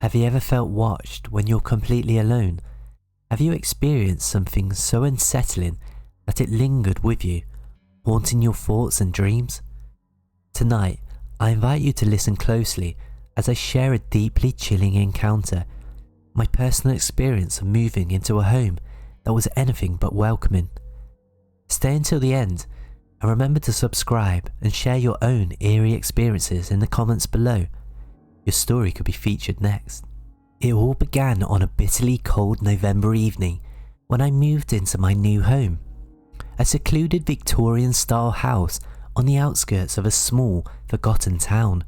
Have you ever felt watched when you're completely alone? Have you experienced something so unsettling that it lingered with you, haunting your thoughts and dreams? Tonight, I invite you to listen closely as I share a deeply chilling encounter, my personal experience of moving into a home that was anything but welcoming. Stay until the end, and remember to subscribe and share your own eerie experiences in the comments below. Your story could be featured next. It all began on a bitterly cold November evening when I moved into my new home, a secluded Victorian-style house on the outskirts of a small, forgotten town.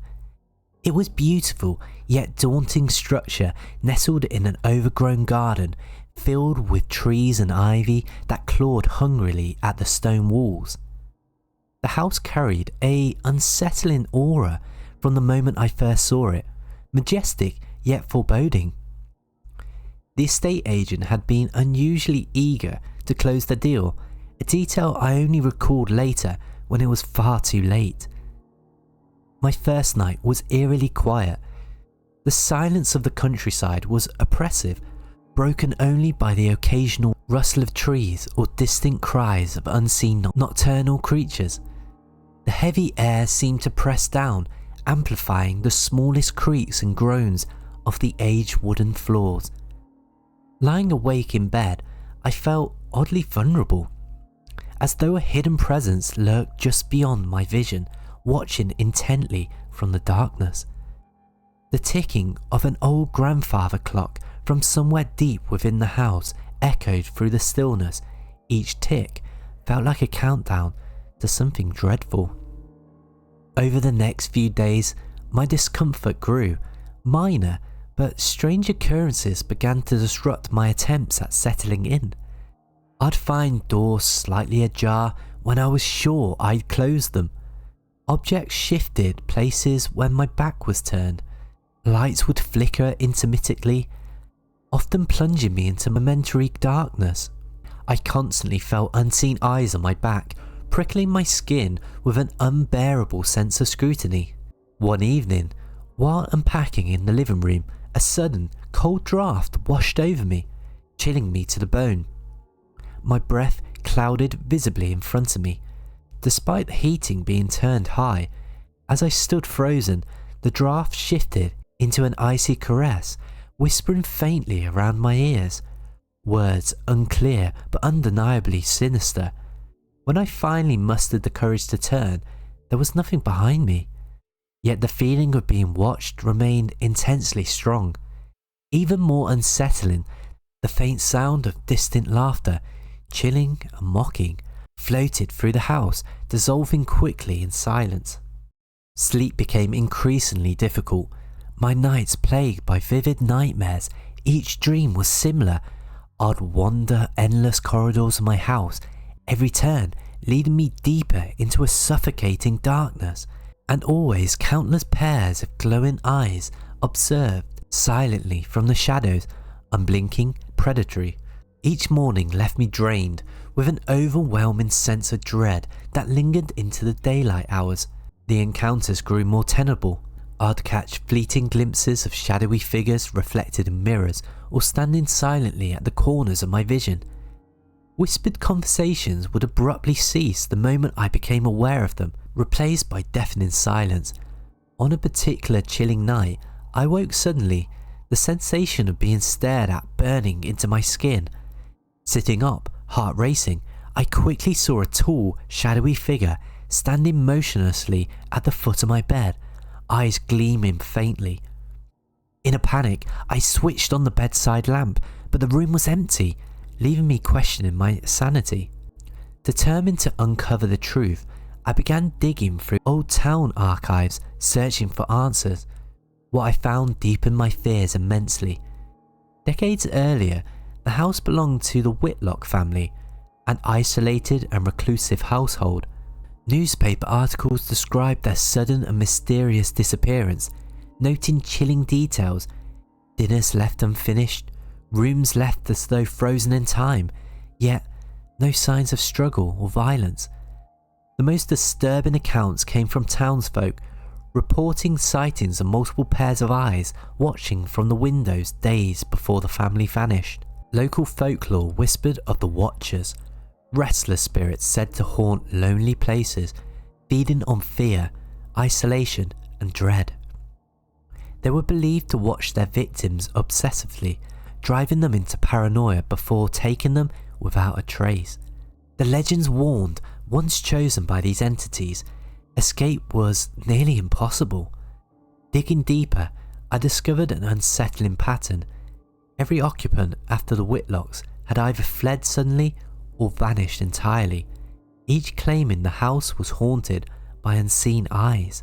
It was beautiful yet daunting structure nestled in an overgrown garden filled with trees and ivy that clawed hungrily at the stone walls. The house carried an unsettling aura from the moment I first saw it, majestic yet foreboding. The estate agent had been unusually eager to close the deal, a detail I only recalled later when it was far too late. My first night was eerily quiet. The silence of the countryside was oppressive, broken only by the occasional rustle of trees or distant cries of unseen nocturnal creatures. The heavy air seemed to press down, amplifying the smallest creaks and groans of the aged wooden floors. Lying awake in bed, I felt oddly vulnerable, as though a hidden presence lurked just beyond my vision, watching intently from the darkness. The ticking of an old grandfather clock from somewhere deep within the house echoed through the stillness. Each tick felt like a countdown to something dreadful. Over the next few days, my discomfort grew. Minor but strange occurrences began to disrupt my attempts at settling in. I'd find doors slightly ajar when I was sure I'd closed them. Objects shifted places when my back was turned. Lights would flicker intermittently, often plunging me into momentary darkness. I constantly felt unseen eyes on my back, prickling my skin with an unbearable sense of scrutiny. One evening, while unpacking in the living room, a sudden, cold draft washed over me, chilling me to the bone. My breath clouded visibly in front of me, despite the heating being turned high. As I stood frozen, the draft shifted into an icy caress, whispering faintly around my ears. Words unclear but undeniably sinister. When I finally mustered the courage to turn, there was nothing behind me. Yet the feeling of being watched remained intensely strong. Even more unsettling, the faint sound of distant laughter, chilling and mocking, floated through the house, dissolving quickly in silence. Sleep became increasingly difficult, my nights plagued by vivid nightmares. Each dream was similar. I'd wander endless corridors of my house, every turn leading me deeper into a suffocating darkness, and always countless pairs of glowing eyes observed silently from the shadows, unblinking, predatory. Each morning left me drained, with an overwhelming sense of dread that lingered into the daylight hours. The encounters grew more tenable. I'd catch fleeting glimpses of shadowy figures reflected in mirrors or standing silently at the corners of my vision. Whispered conversations would abruptly cease the moment I became aware of them, replaced by deafening silence. On a particular chilling night, I woke suddenly, the sensation of being stared at burning into my skin. Sitting up, heart racing, I quickly saw a tall, shadowy figure standing motionlessly at the foot of my bed, eyes gleaming faintly. In a panic, I switched on the bedside lamp, but the room was empty, leaving me questioning my sanity. Determined to uncover the truth, I began digging through old town archives, searching for answers. What I found deepened my fears immensely. Decades earlier, the house belonged to the Whitlock family, an isolated and reclusive household. Newspaper articles described their sudden and mysterious disappearance, noting chilling details: dinners left unfinished, rooms left as though frozen in time, yet no signs of struggle or violence. The most disturbing accounts came from townsfolk, reporting sightings of multiple pairs of eyes watching from the windows days before the family vanished. Local folklore whispered of the Watchers, restless spirits said to haunt lonely places, feeding on fear, isolation and dread. They were believed to watch their victims obsessively, driving them into paranoia before taking them without a trace. The legends warned, once chosen by these entities, escape was nearly impossible. Digging deeper, I discovered an unsettling pattern. Every occupant after the Whitlocks had either fled suddenly or vanished entirely, each claiming the house was haunted by unseen eyes.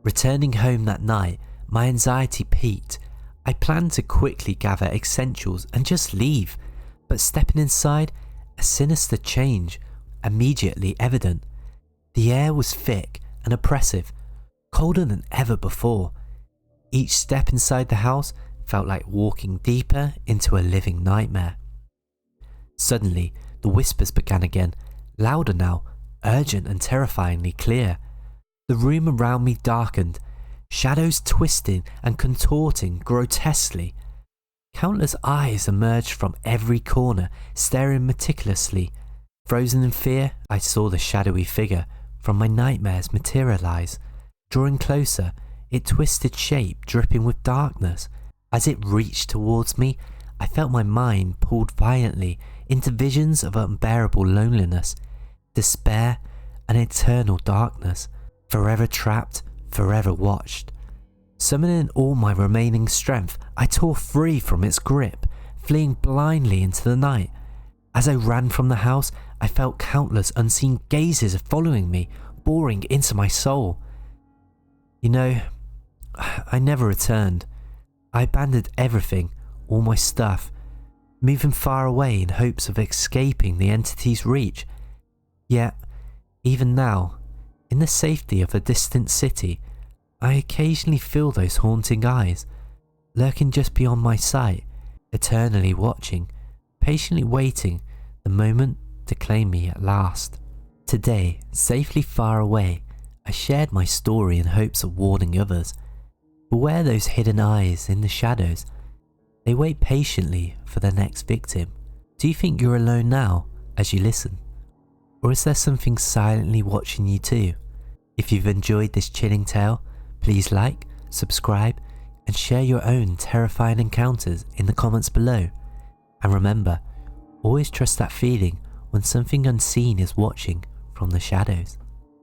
Returning home that night, my anxiety peaked. I planned to quickly gather essentials and just leave, but stepping inside, a sinister change immediately evident. The air was thick and oppressive, colder than ever before. Each step inside the house felt like walking deeper into a living nightmare. Suddenly, the whispers began again, louder now, urgent and terrifyingly clear. The room around me darkened, shadows twisting and contorting grotesquely. Countless eyes emerged from every corner, staring meticulously. Frozen in fear, I saw the shadowy figure from my nightmares materialize. Drawing closer, it twisted shape, dripping with darkness. As it reached towards me, I felt my mind pulled violently into visions of unbearable loneliness, despair, and eternal darkness. Forever trapped, forever watched. Summoning all my remaining strength, I tore free from its grip, fleeing blindly into the night. As I ran from the house, I felt countless unseen gazes following me, boring into my soul. You know, I never returned. I abandoned everything, all my stuff, moving far away in hopes of escaping the entity's reach. Yet, even now, in the safety of a distant city, I occasionally feel those haunting eyes, lurking just beyond my sight, eternally watching, patiently waiting the moment to claim me at last. Today, safely far away, I shared my story in hopes of warning others. Beware those hidden eyes in the shadows. They wait patiently for their next victim. Do you think you're alone now as you listen? Or is there something silently watching you too? If you've enjoyed this chilling tale, please like, subscribe, and share your own terrifying encounters in the comments below. And remember, always trust that feeling when something unseen is watching from the shadows.